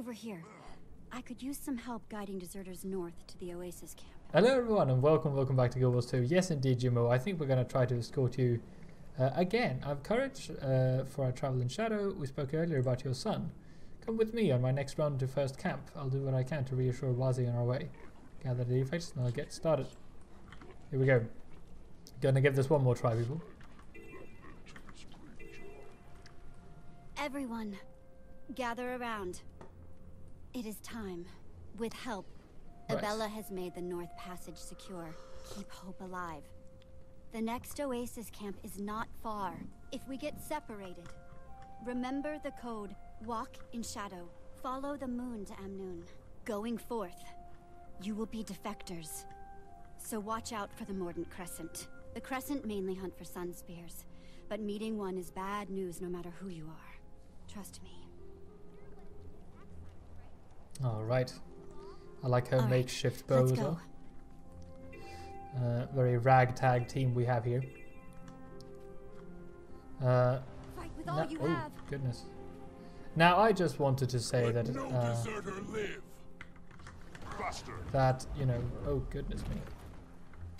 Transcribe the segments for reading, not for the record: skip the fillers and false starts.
Over here. I could use some help guiding deserters north to the Oasis camp. Hello everyone and welcome back to Guild Wars 2. Yes indeed, Jimmo, I think we're going to try to escort you again. I've courage for our travel in shadow. We spoke earlier about your son. Come with me on my next run to first camp. I'll do what I can to reassure Wazi on our way. Gather the defects and I'll get started. Here we go. Gonna give this one more try, people. Everyone, gather around. It is time. With help, Right. Abella has made the North Passage secure. Keep hope alive. The next Oasis camp is not far. If we get separated, remember the code. Walk in shadow. Follow the moon to Amnoon. Going forth, you will be defectors. So watch out for the Mordant Crescent. The Crescent mainly hunt for sun spears, but meeting one is bad news no matter who you are. Trust me. Alright. I like her makeshift bow let's as go. well. Very ragtag team we have here. Fight with all you oh, have. goodness. Now I just wanted to say that no deserter live. that, you know, oh goodness me.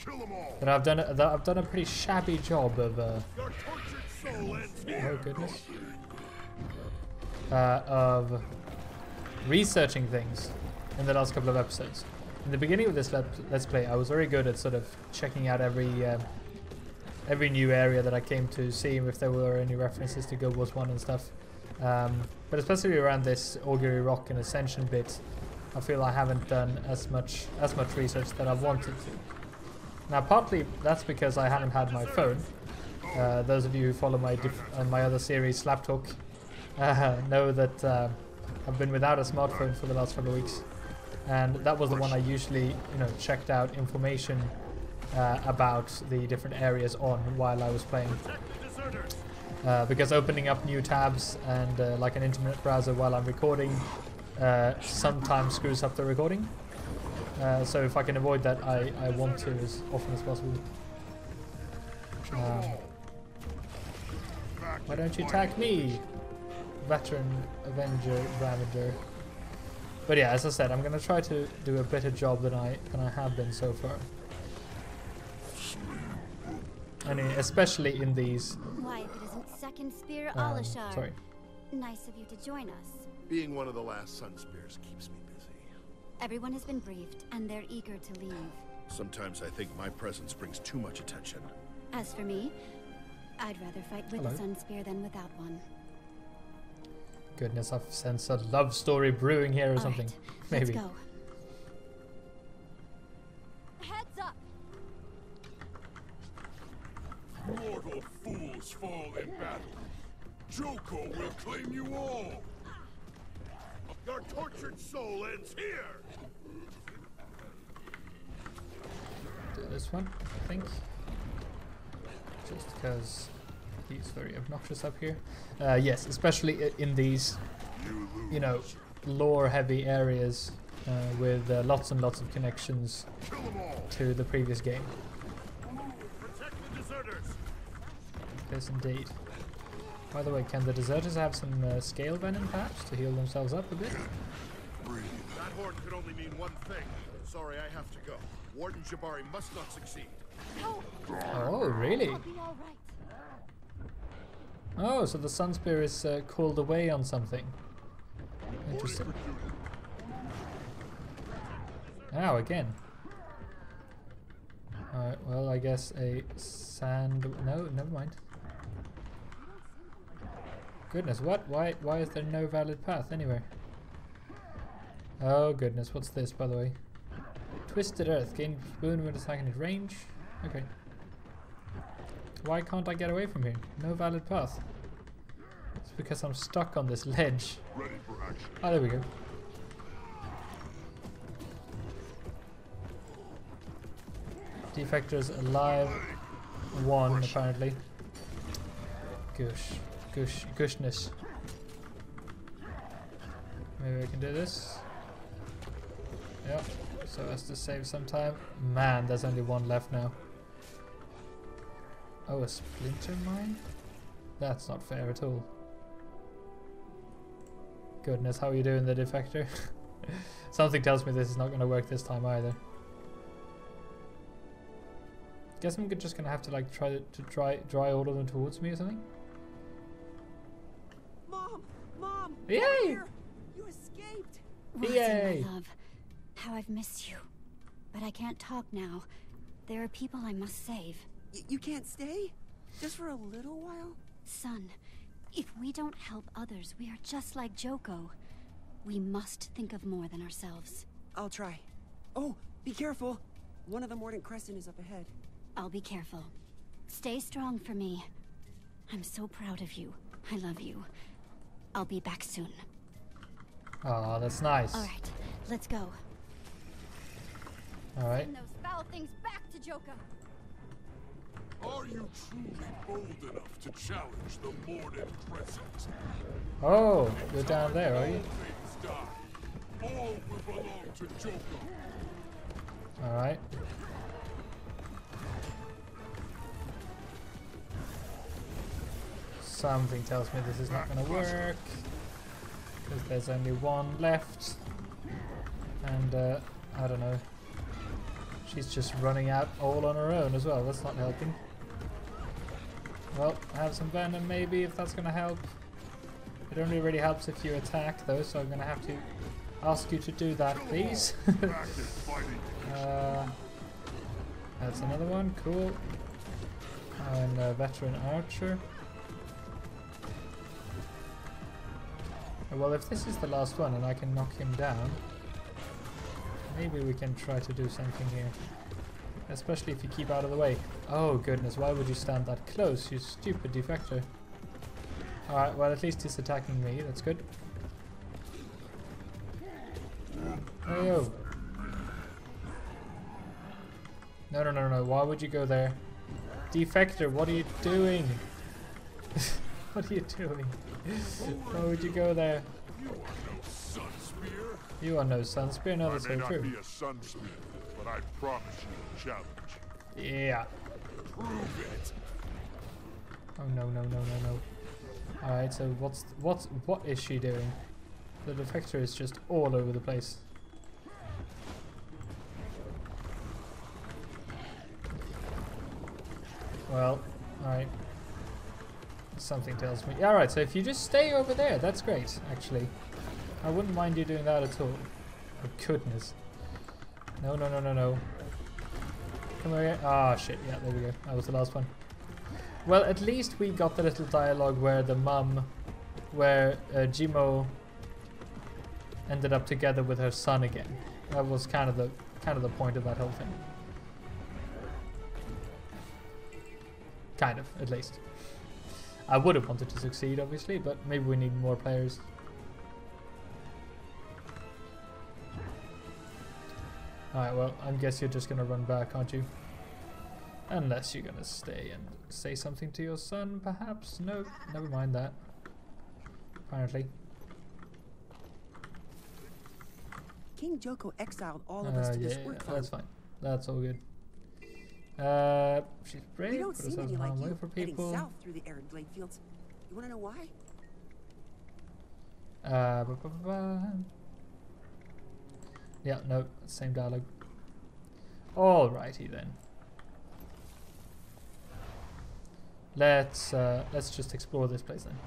Kill them all. That I've done a pretty shabby job of Your tortured soul ends oh here. goodness. Of researching things in the last couple of episodes. In the beginning of this let's play, I was very good at sort of checking out every new area that I came to, seeing if there were any references to Guild Wars 1 and stuff. But especially around this Augury Rock and Ascension bit, I feel I haven't done as much research that I wanted to. Now, partly that's because I haven't had my phone. Those of you who follow my other series, Slap Talk, know that I've been without a smartphone for the last couple of weeks, and that was the one I usually, you know, checked out information about the different areas on while I was playing. Because opening up new tabs and like an internet browser while I'm recording sometimes screws up the recording. So if I can avoid that, I want to as often as possible. Why don't you attack me? Veteran, Avenger, Ravager. But yeah, as I said, I'm gonna try to do a better job than I have been so far. I mean, especially in these. Why, if it isn't Second Spear Alishar. Sorry. Nice of you to join us. Being one of the last sun spears keeps me busy. Everyone has been briefed, and they're eager to leave. Sometimes I think my presence brings too much attention. As for me, I'd rather fight with a sun spear than without one. Goodness, I've sensed a love story brewing here or All something. right, Maybe. let's go. Heads up! Mortal fools fall in battle. Joko will claim you all. Your tortured soul ends here. Do this one, I think. Just because he's very obnoxious up here. Yes, especially in these, you know, lore-heavy areas with lots and lots of connections to the previous game. Protect the deserters. Yes, indeed. By the way, can the deserters have some scale venom, perhaps, to heal themselves up a bit? That horde could only mean one thing. Sorry, I have to go. Warden Jabari must not succeed. Oh, really? I'll be all right. Oh, so the Sun Spear is called away on something. Interesting. Ow, again. Alright, well, I guess a sand... No, never mind. Goodness, what? Why is there no valid path anywhere? Oh, goodness, what's this, by the way? Twisted Earth. Gain boon when attacking at range. Okay. Why can't I get away from here? No valid path. It's because I'm stuck on this ledge. Ready for action. Oh, there we go. Defectors alive. One, apparently. Gushness. Maybe I can do this. Yep. So as to save some time. Man, there's only one left now. Oh, a splinter mine? That's not fair at all. Goodness, how are you doing, the defector? Something tells me this is not going to work this time either. Guess I'm just going to have to like dry all of them towards me or something. Mom! Yay! Here. You escaped! Yay! My love, how I've missed you. But I can't talk now. There are people I must save. You can't stay? Just for a little while? Son, if we don't help others, we are just like Joko. We must think of more than ourselves. I'll try. Oh, be careful. One of the Mordant Crescent is up ahead. I'll be careful. Stay strong for me. I'm so proud of you. I love you. I'll be back soon. Oh, that's nice. All right, let's go. All right. Send those foul things back to Joko. Are you truly bold enough to challenge the Mordant Crescent? Oh, you're down there, are you? All things die. All will belong to Joko. All right. Something tells me this is not going to work because there's only one left, and I don't know. She's just running out all on her own as well. That's not helping. Well, have some venom maybe if that's going to help. It only really helps if you attack though, so I'm going to have to ask you to do that, please. That's another one. Cool. And a veteran archer. Well, if this is the last one and I can knock him down, maybe we can try to do something here. Especially if you keep out of the way. Oh goodness, why would you stand that close, you stupid defector? Alright, well at least he's attacking me, that's good. Hey yo. No, why would you go there? Defector, what are you doing? What are you doing? Why would you go there? You are no sun spear. No, that's very true. I may not be a sun spear, but I promise you a challenge. Yeah. Prove it. Oh no. Alright, so what is she doing? The defector is just all over the place. Well, alright. Something tells me. Yeah, alright, so if you just stay over there, that's great, actually. I wouldn't mind you doing that at all. Oh, goodness. No. Come here. Ah, shit. Yeah, there we go. That was the last one. Well, at least we got the little dialogue where the mum, where Jimo ended up together with her son again. That was kind of the point of that whole thing. Kind of, at least. I would have wanted to succeed, obviously, but maybe we need more players. Alright, well, I guess you're just gonna run back, aren't you? Unless you're gonna stay and say something to your son, perhaps? No, never mind that. Apparently. King Joko exiled all of us to this work farm. That's fine. That's all good. She's brave, We don't but see herself many in like harm's way you for heading people. south through the arid glade fields. You want to know why? Yeah, no, same dialogue. Alrighty then. Let's just explore this place then.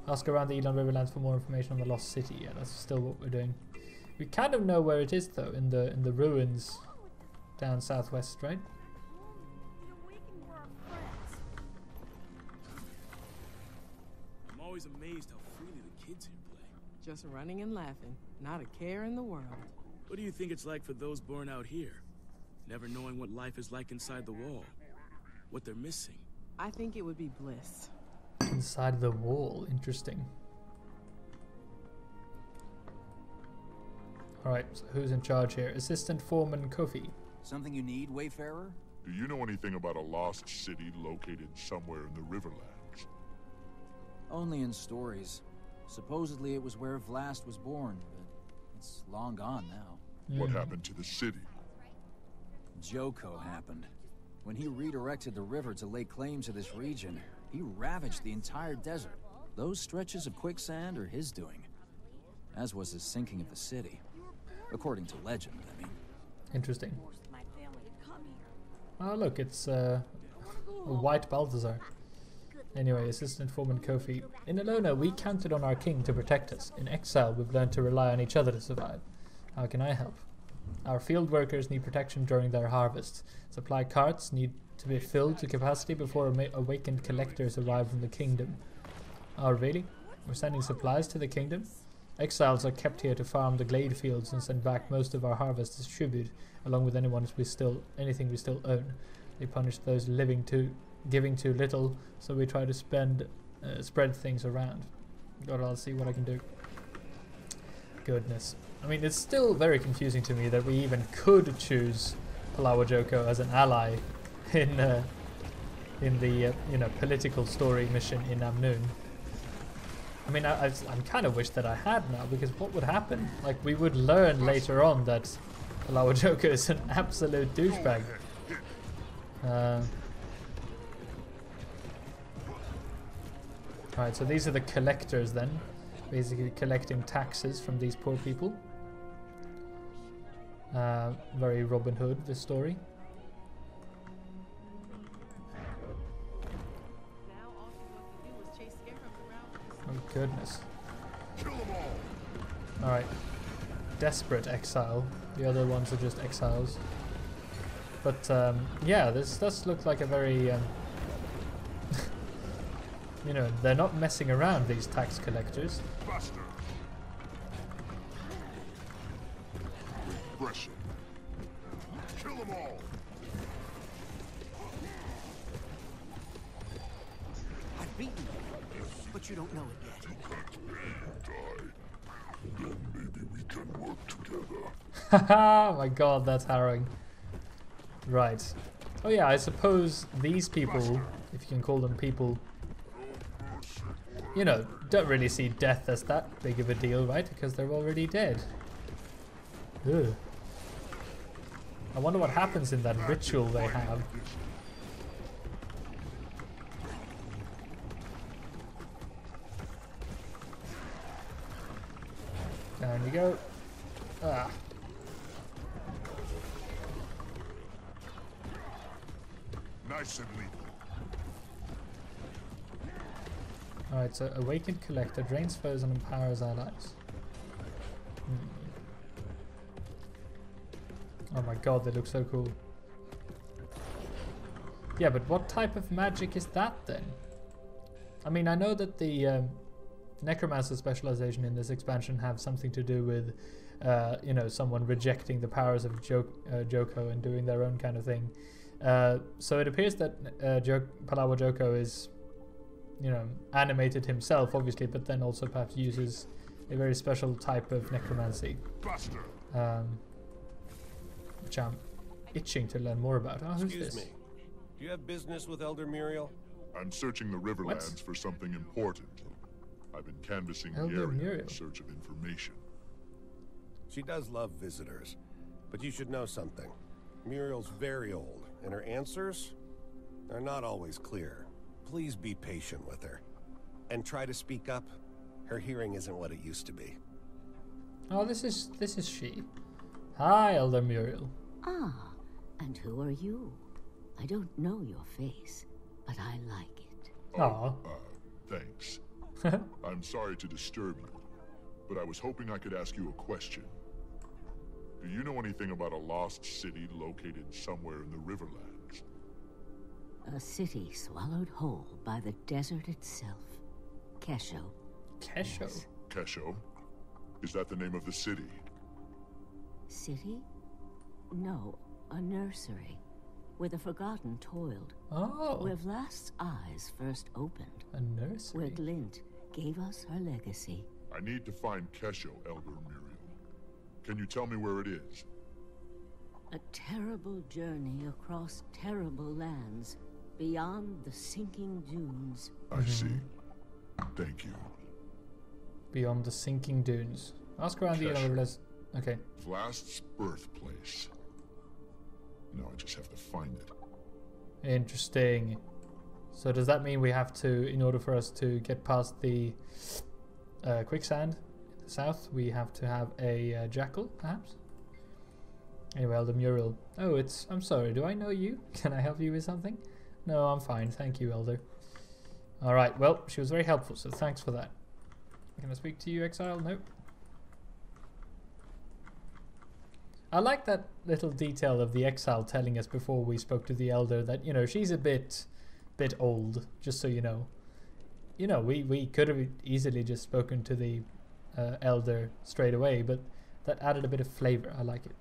Ask around the Elon Riverlands for more information on the lost city. Yeah, that's still what we're doing. We kind of know where it is though, in the ruins down southwest, right? I'm always amazed how freely the kids here play. Just running and laughing, not a care in the world. What do you think it's like for those born out here? Never knowing what life is like inside the wall. What they're missing. I think it would be bliss. Inside the wall, interesting. Alright, so who's in charge here? Assistant Foreman Kofi. Something you need, Wayfarer? Do you know anything about a lost city located somewhere in the Riverlands? Only in stories. Supposedly it was where Vlast was born, but it's long gone now. What happened to the city? Joko happened. When he redirected the river to lay claim to this region, he ravaged the entire desert. Those stretches of quicksand are his doing, as was his sinking of the city. According to legend, I mean. Interesting. Oh look, it's a white Balthazar. Anyway, Assistant Foreman Kofi. In Elona, we counted on our king to protect us. In exile, we've learned to rely on each other to survive. How can I help? Our field workers need protection during their harvests. Supply carts need to be filled to capacity before awakened collectors arrive from the kingdom. Oh, really? We're sending supplies to the kingdom? Exiles are kept here to farm the glade fields and send back most of our harvest as tribute, along with anything we still own. They punish those giving too little, so we try to spread things around. God, I'll see what I can do. Goodness. I mean, it's still very confusing to me that we even could choose Palawa Joko as an ally in the political story mission in Amnoon. I mean, I kind of wish that I had now, because what would happen? Like, we would learn later on that Palawa Joko is an absolute douchebag. Alright, so these are the collectors then. Basically collecting taxes from these poor people. Very Robin Hood, this story. Oh goodness. Alright. Desperate exile. The other ones are just exiles. But yeah, this does look like a very you know, they're not messing around, these tax collectors. Buster. Repression. Kill them all. I've beaten you, but you don't know it yet. Then maybe we can work together. Haha, my god, that's harrowing. Right. Oh yeah, I suppose these people, if you can call them people, you know, don't really see death as that big of a deal, right? Because they're already dead. Ugh. I wonder what happens in that ritual they have. Down you go. Ah. Nice and lethal. Alright, so Awakened Collector drains foes and empowers allies. Oh my god, they look so cool. Yeah, but what type of magic is that then? I mean, I know that the Necromancer specialization in this expansion have something to do with, you know, someone rejecting the powers of Joko and doing their own kind of thing. So it appears that Palawa Joko is, you know, animated himself, obviously, but then also perhaps uses a very special type of necromancy, which I'm itching to learn more about. Oh, who's Excuse this? me. Do you have business with Elder Muriel? I'm searching the Riverlands for something important. I've been canvassing the Elder area Muriel. in search of information. She does love visitors, but you should know something. Muriel's very old, and her answers are not always clear. Please be patient with her, and try to speak up. Her hearing isn't what it used to be. Oh, this is she. Hi, Elder Muriel. Ah, and who are you? I don't know your face, but I like it. Aw. Thanks. I'm sorry to disturb you, but I was hoping I could ask you a question. Do you know anything about a lost city located somewhere in the Riverlands? A city swallowed whole by the desert itself. Kesho. Kesho? Yes. Kesho? Is that the name of the city? City? No, a nursery. Where the forgotten toiled. Oh. Where Vlast's eyes first opened. A nursery? Where Glint gave us her legacy. I need to find Kesho, Elder Muriel. Can you tell me where it is? A terrible journey across terrible lands. Beyond the sinking dunes. I see. Thank you. Beyond the sinking dunes. Ask around the other list. Okay. Vlast's birthplace. Now I just have to find it. Interesting. So does that mean we have to, in order for us to get past the quicksand in the south, we have to have a jackal, perhaps? Anyway, the mural. Oh, I'm sorry, do I know you? Can I help you with something? No, I'm fine, thank you, Elder. Alright, well, she was very helpful, so thanks for that. Can I speak to you, Exile? Nope. I like that little detail of the Exile telling us before we spoke to the Elder that, you know, she's a bit old, just so you know. You know, we could have easily just spoken to the Elder straight away, but that added a bit of flavor. I like it.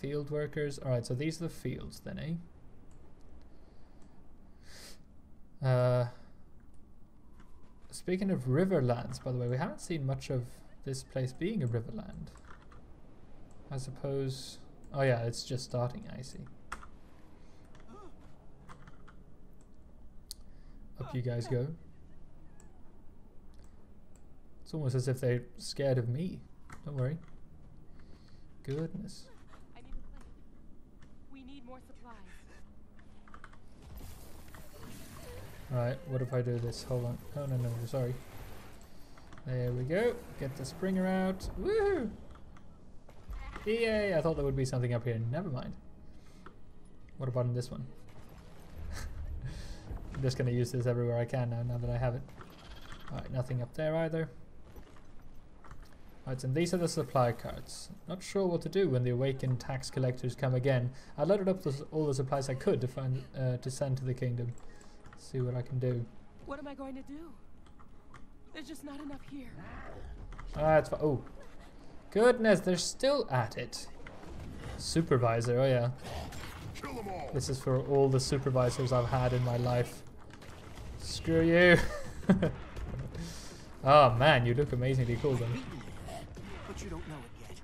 Field workers. Alright, so these are the fields then, eh? Speaking of riverlands, by the way, we haven't seen much of this place being a riverland. I suppose... Oh yeah, it's just starting, I see. Up you guys go. It's almost as if they're scared of me. Don't worry. Goodness. I need a plan. We need more supplies. Right, what if I do this? Hold on. Oh, no, sorry. There we go. Get the Springer out. Woohoo! Yay! I thought there would be something up here. Never mind. What about in this one? I'm just going to use this everywhere I can now that I have it. Alright, nothing up there either. Right, and these are the supply carts. Not sure what to do when the awakened tax collectors come again. I loaded up all the supplies I could to find to send to the kingdom. See what I can do. What am I going to do? There's just not enough here. It's oh, goodness! They're still at it. Supervisor, oh yeah. This is for all the supervisors I've had in my life. Screw you! Oh man, you look amazingly cool though. But you don't know it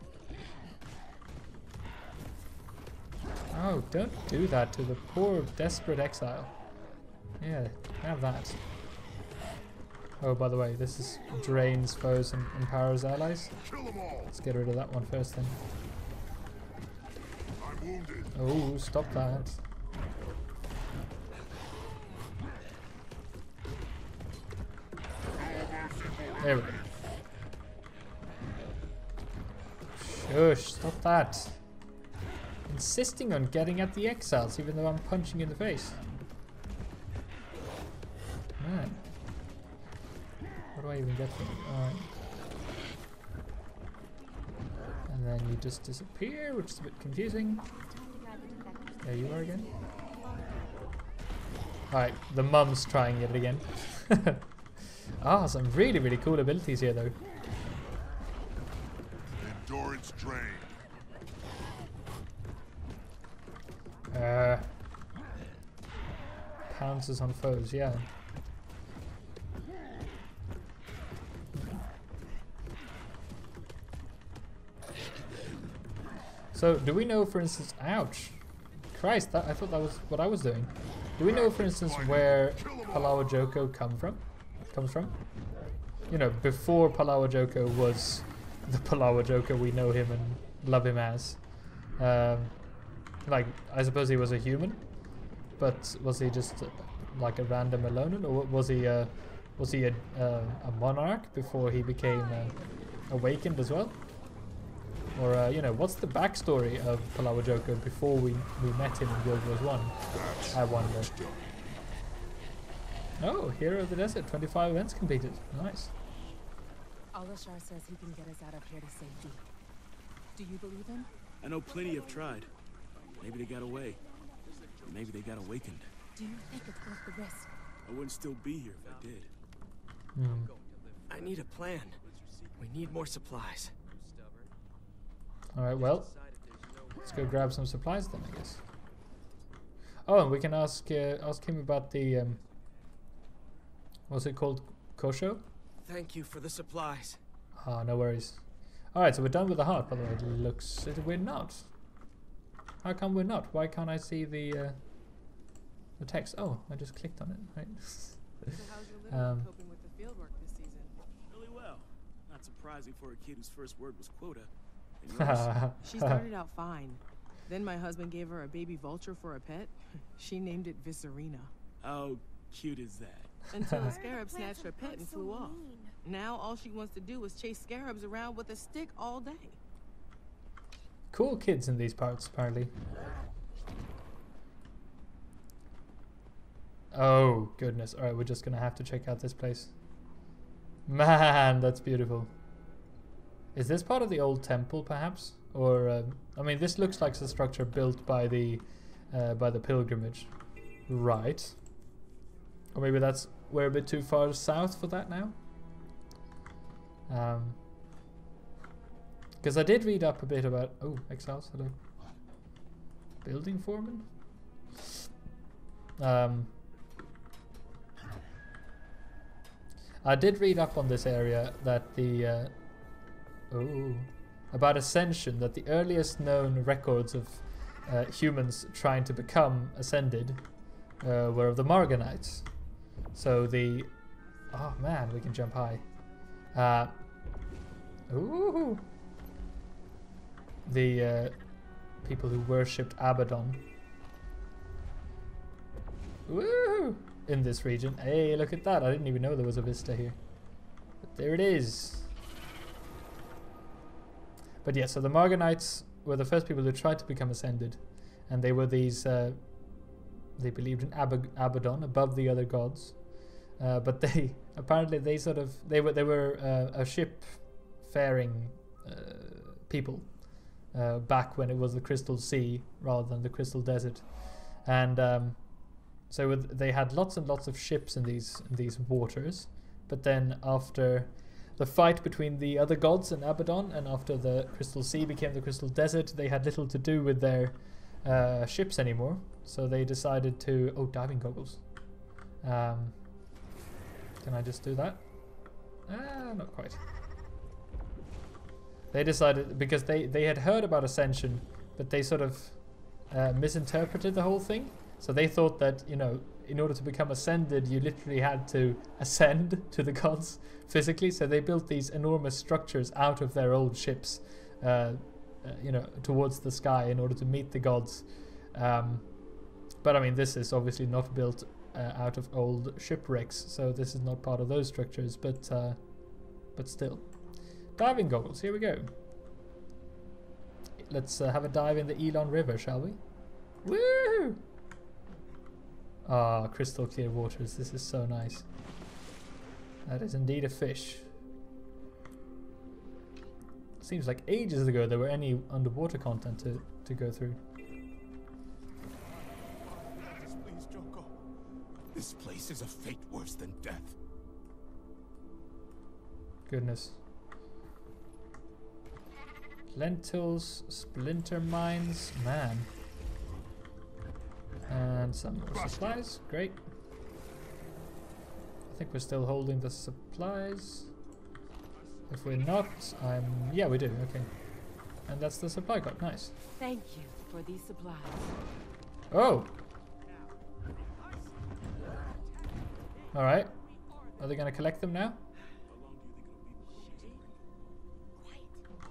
yet. Oh, don't do that to the poor, desperate exile. Yeah, have that. Oh, by the way, this is drains foes and empowers allies. Let's get rid of that one first then. Oh, stop that. There we go. Shush, stop that. Insisting on getting at the exiles even though I'm punching in the face. Man. What do I even get from it? Alright. And then you just disappear, which is a bit confusing. There you are again. Alright, the mum's trying it again. Ah, some really, really cool abilities here though. Endurance drain. Pounces on foes, yeah. So, do we know, for instance, ouch, Christ, I thought that was what I was doing. Do we know, for instance, where Palawa Joko comes from? You know, before Palawa Joko was the Palawa Joko we know him and love him as. Like, I suppose he was a human, but was he just like a random Elonan, or was he a monarch before he became awakened as well? Or, you know, what's the backstory of Palawa Joko before we met him in Guild Wars 1? I wonder. Oh, Hero of the Desert, 25 events completed. Nice. Alashar says he can get us out of here to safety. Do you believe him? I know plenty have tried. Maybe they got away. Or maybe they got awakened. Do you think it's worth the risk? I wouldn't still be here if I did. I need a plan. We need more supplies. Alright, well, let's go grab some supplies then, I guess. Oh, and we can ask him about the, what's it called? Kosho? Thank you for the supplies. Ah, no worries. Alright, so we're done with the heart, by the way. We're not. How come we're not? Why can't I see the text? Oh, I just clicked on it, right? So how's your little coping with the fieldwork this season? Really well. Not surprising for a kid whose first word was quota. She started out fine. Then my husband gave her a baby vulture for a pet. She named it Viscerina. How cute is that? Until a scarab snatched her pet and flew off. Now all she wants to do is chase scarabs around with a stick all day. Cool kids in these parts, apparently. Oh, goodness. Alright, we're just gonna have to check out this place. Man, that's beautiful. Is this part of the old temple, perhaps? Or, I mean, this looks like a structure built by the pilgrimage. Right. Or maybe we're a bit too far south for that now? Because I did read up a bit about... Oh, Exiles, hello. Building foreman? I did read up on this area that the... about Ascension, that the earliest known records of humans trying to become ascended were of the Morganites. So the... Oh man, we can jump high. The people who worshipped Abaddon. Woo! In this region. Hey, look at that. I didn't even know there was a vista here. But there it is. But yeah, so the Morganites were the first people who tried to become ascended. And they were these... they believed in Abaddon above the other gods. But they... Apparently they sort of... They were a ship-faring people. Back when it was the Crystal Sea rather than the Crystal Desert. And... So they had lots and lots of ships in these waters, but then after the fight between the other gods and Abaddon, and after the Crystal Sea became the Crystal Desert, they had little to do with their ships anymore. So they decided to... Oh, diving goggles. Can I just do that? Not quite. They decided, because they had heard about Ascension, but they sort of misinterpreted the whole thing. So they thought that, you know, in order to become ascended, you literally had to ascend to the gods physically. So they built these enormous structures out of their old ships, you know, towards the sky in order to meet the gods. But I mean, this is obviously not built out of old shipwrecks, so this is not part of those structures. But still, diving goggles. Here we go. Let's have a dive in the Elon River, shall we? Woo! Ah, crystal clear waters. This is so nice. That is indeed a fish. Seems like ages ago there were any underwater content to go through. Please, Joko. This place is a fate worse than death. Goodness. Lentils, splinter mines, man. And some more supplies, great. I think we're still holding the supplies. If we're not, yeah, we do, okay. And that's the supply card, nice. Thank you for these supplies. Oh! Alright. Are they gonna collect them now?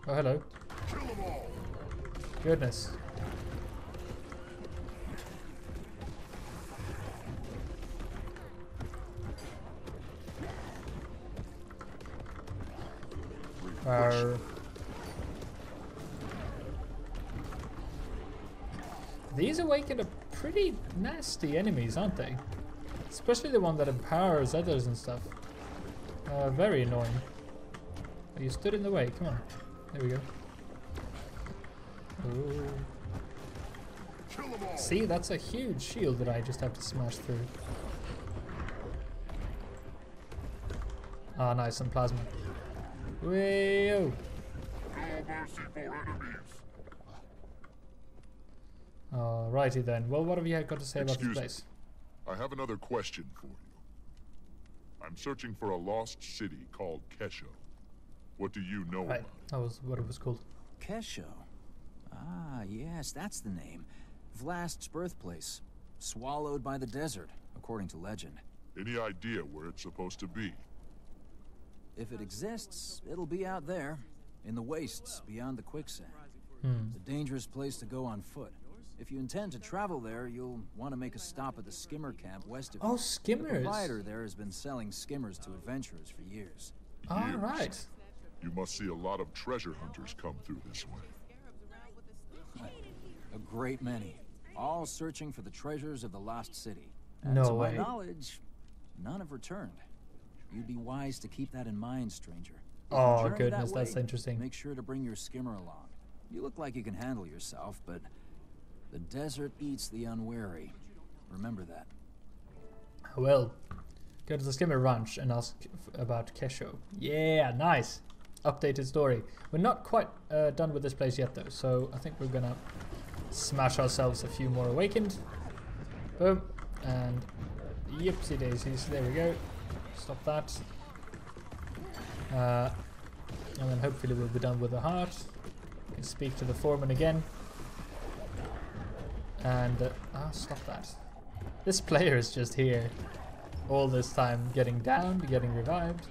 Oh, hello. Goodness. These awaken are pretty nasty enemies, aren't they? Especially the one that empowers others and stuff. Very annoying. Oh, you stood in the way, come on. There we go. Ooh. See, that's a huge shield that I just have to smash through. Ah, nice, some plasma. Whoa! Alrighty then. Well, what have you got to say about this place? I have another question for you. I'm searching for a lost city called Kesho. What do you know about it? That was what it was called. Kesho. Ah, yes, that's the name. Vlast's birthplace. Swallowed by the desert, according to legend. Any idea where it's supposed to be? If it exists, it'll be out there, in the wastes beyond the quicksand. It's a dangerous place to go on foot. If you intend to travel there, you'll want to make a stop at the skimmer camp west of Oh, skimmers. The provider there has been selling skimmers to adventurers for years. All right. You must see a lot of treasure hunters come through this way. A great many. All searching for the treasures of the lost city. No to way. my knowledge, none have returned. You'd be wise to keep that in mind, stranger. If you Oh, journey goodness, that that's way, interesting. Make sure to bring your skimmer along. You look like you can handle yourself, but the desert eats the unwary. Remember that. Well, go to the skimmer ranch and ask about Kesho. Yeah, nice. Updated story. We're not quite done with this place yet, though, so I think we're gonna smash ourselves a few more awakened. Boom. And yipsy daisies. There we go. Stop that. And then hopefully we'll be done with the heart. We can speak to the foreman again. And stop that. This player is just here all this time, getting downed, getting revived.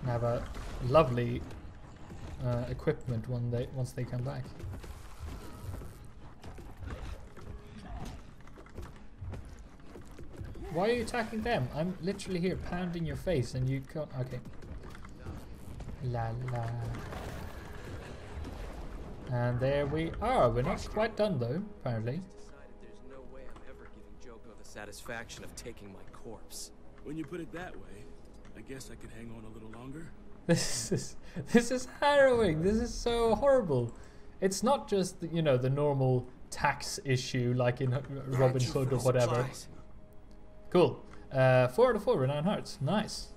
And have a lovely equipment once they come back. Why are you attacking them? I'm literally here pounding your face and you can't. Okay. La la. And there we are. We're not quite done though, apparently. There's no way I'm ever giving Joko the satisfaction of taking my corpse. When you put it that way, I guess I could hang on a little longer. This is harrowing. This is so horrible. It's not just you know the normal tax issue like in Robin Hood or whatever. Cool. 4 out of 4 renowned hearts. Nice.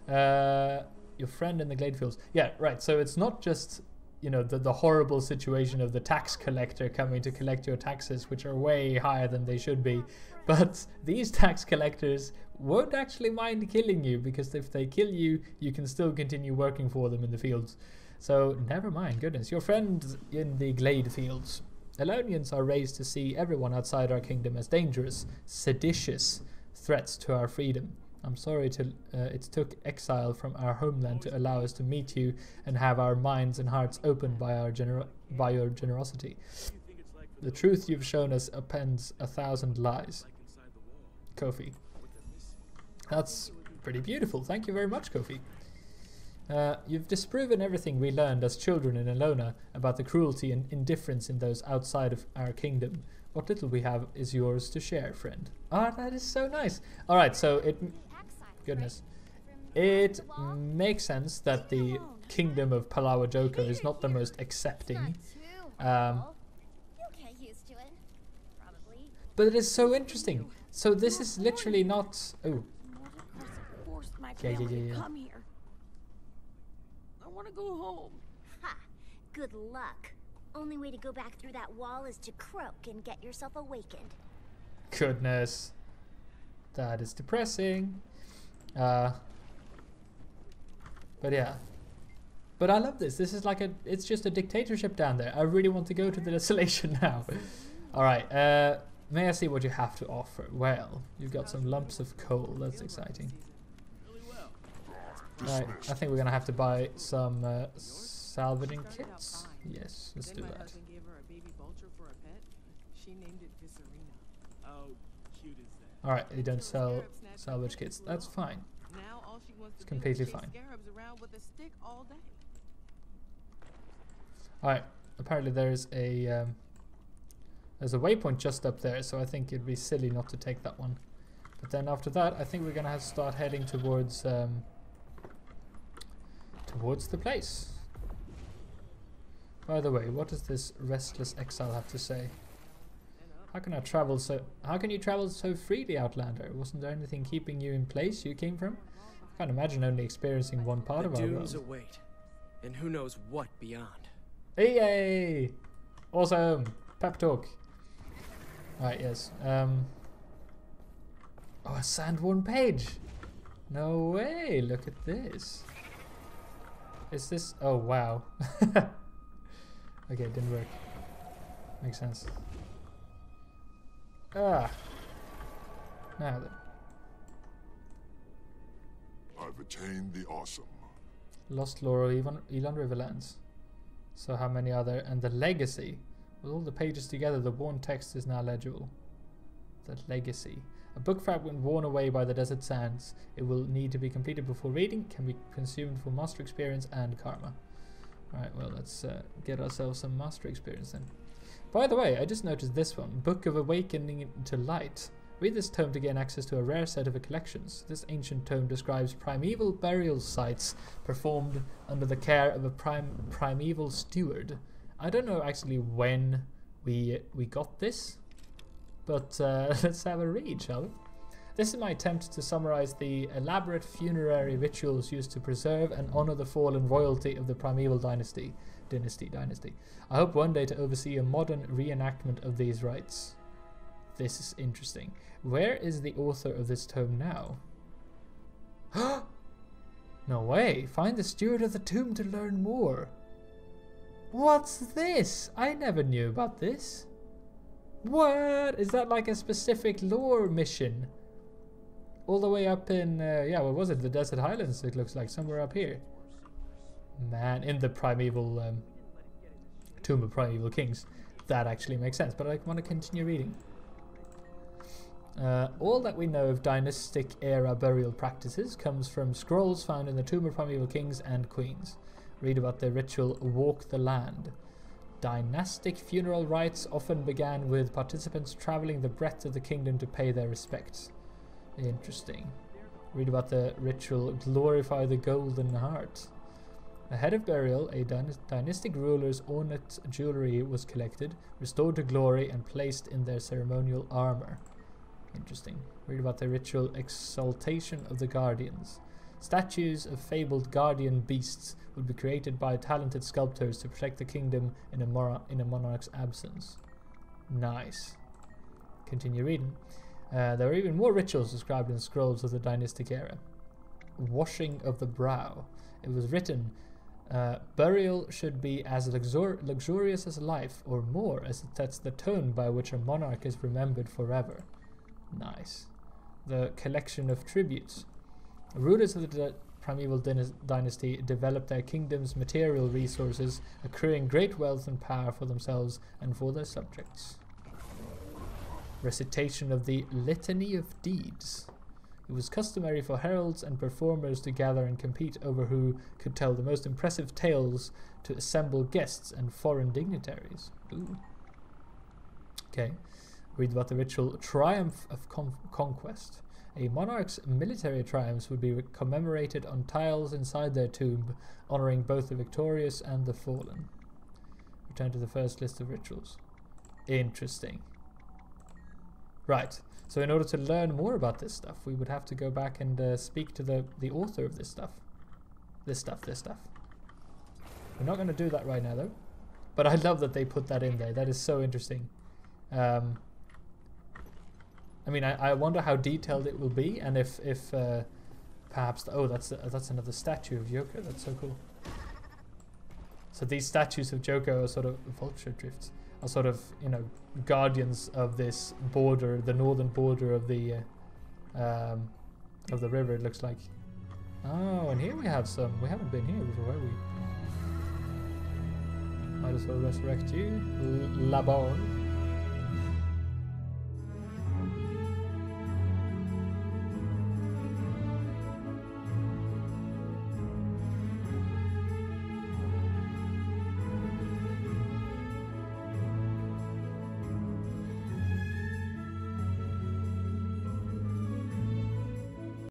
Your friend in the Glade Fields. Yeah, right. So it's not just you know the horrible situation of the tax collector coming to collect your taxes, which are way higher than they should be, but these tax collectors won't actually mind killing you, because if they kill you, you can still continue working for them in the fields. So never mind. Goodness. Your friend in the Glade Fields. Elonians are raised to see everyone outside our kingdom as dangerous, seditious threats to our freedom. I'm sorry it took exile from our homeland to allow us to meet you and have our minds and hearts opened by your generosity. The truth you've shown us appends 1,000 lies. Kofi. That's pretty beautiful. Thank you very much, Kofi. You've disproven everything we learned as children in Elona about the cruelty and indifference in those outside of our kingdom. What little we have is yours to share, friend. Ah, that is so nice. All right, so goodness, it makes sense that the kingdom of Palawa Joko is not the most accepting. But it is so interesting. So this is literally not. Oh. Yeah. Come here. I want to go home. Ha! Good luck. Only way to go back through that wall is to croak and get yourself awakened. Goodness. That is depressing. But yeah. But I love this. This is like it's just a dictatorship down there. I really want to go to the desolation now. Alright, may I see what you have to offer? Well, you've got some lumps of coal. That's exciting. Right, I think we're gonna have to buy some salvaging kits. Yes, let's do that. Alright, you don't sell salvage kits. That's fine. It's completely fine. Alright, apparently there's a waypoint just up there, so I think it'd be silly not to take that one. But then after that, I think we're gonna have to start heading towards the place. By the way, what does this restless exile have to say? How can you travel so freely, Outlander? Wasn't there anything keeping you in place you came from? I can't imagine only experiencing one part of our world. The dunes await, and who knows what beyond. Yay! Awesome! Pep talk. Alright, yes. Oh, a sand-worn page! No way! Look at this. Is this... Oh, wow. Okay, it didn't work. Makes sense. Ah. Now then. I've attained the awesome. Lost Laurel, Elon Riverlands. So how many are there? And the legacy. With all the pages together, the worn text is now legible. The legacy. A book fragment worn away by the desert sands. It will need to be completed before reading. Can be consumed for master experience and karma. Alright, well, let's get ourselves some master experience then. By the way, I just noticed this one. Book of Awakening to Light. Read this tome to gain access to a rare set of collections. This ancient tome describes primeval burial sites performed under the care of a primeval steward. I don't know actually when we got this, but let's have a read, shall we? This is my attempt to summarize the elaborate funerary rituals used to preserve and honor the fallen royalty of the primeval dynasty. I hope one day to oversee a modern reenactment of these rites. This is interesting. Where is the author of this tome now? No way! Find the steward of the tomb to learn more. What's this? I never knew about this. What? Is that like a specific lore mission? All the way up in, yeah, what was it? The Desert Highlands, it looks like. Somewhere up here. Man, in the primeval, Tomb of Primeval Kings. That actually makes sense, but I want to continue reading. All that we know of dynastic era burial practices comes from scrolls found in the Tomb of Primeval Kings and Queens. Read about the ritual Walk the Land. Dynastic funeral rites often began with participants traveling the breadth of the kingdom to pay their respects. Interesting. Read about the ritual Glorify the Golden Heart. Ahead of burial, a dynastic ruler's ornate jewelry was collected, restored to glory, and placed in their ceremonial armor. Interesting. Read about the ritual Exaltation of the Guardians. Statues of fabled guardian beasts would be created by talented sculptors to protect the kingdom in a monarch's absence. Nice. Continue reading. There are even more rituals described in scrolls of the dynastic era. Washing of the brow. It was written, burial should be as luxurious as life, or more, as it sets the tone by which a monarch is remembered forever. Nice. The collection of tributes. Rulers of the primeval dynasty developed their kingdom's material resources, accruing great wealth and power for themselves and for their subjects. Recitation of the Litany of Deeds. It was customary for heralds and performers to gather and compete over who could tell the most impressive tales to assemble guests and foreign dignitaries. Ooh. Okay. Read about the ritual Triumph of Conquest. A monarch's military triumphs would be commemorated on tiles inside their tomb, honoring both the victorious and the fallen. Return to the first list of rituals. Interesting. Right, so in order to learn more about this stuff, we would have to go back and speak to the author of this stuff. This stuff. We're not going to do that right now, though. But I love that they put that in there. That is so interesting. I mean, I wonder how detailed it will be, and if perhaps... Oh, that's another statue of Yoko. That's so cool. So these statues of Joko are sort of vulture drifts, are sort of, you know, guardians of this border, the northern border of the river. It looks like. Oh, and here we have some. We haven't been here before, have we? Might as well resurrect you, Labon.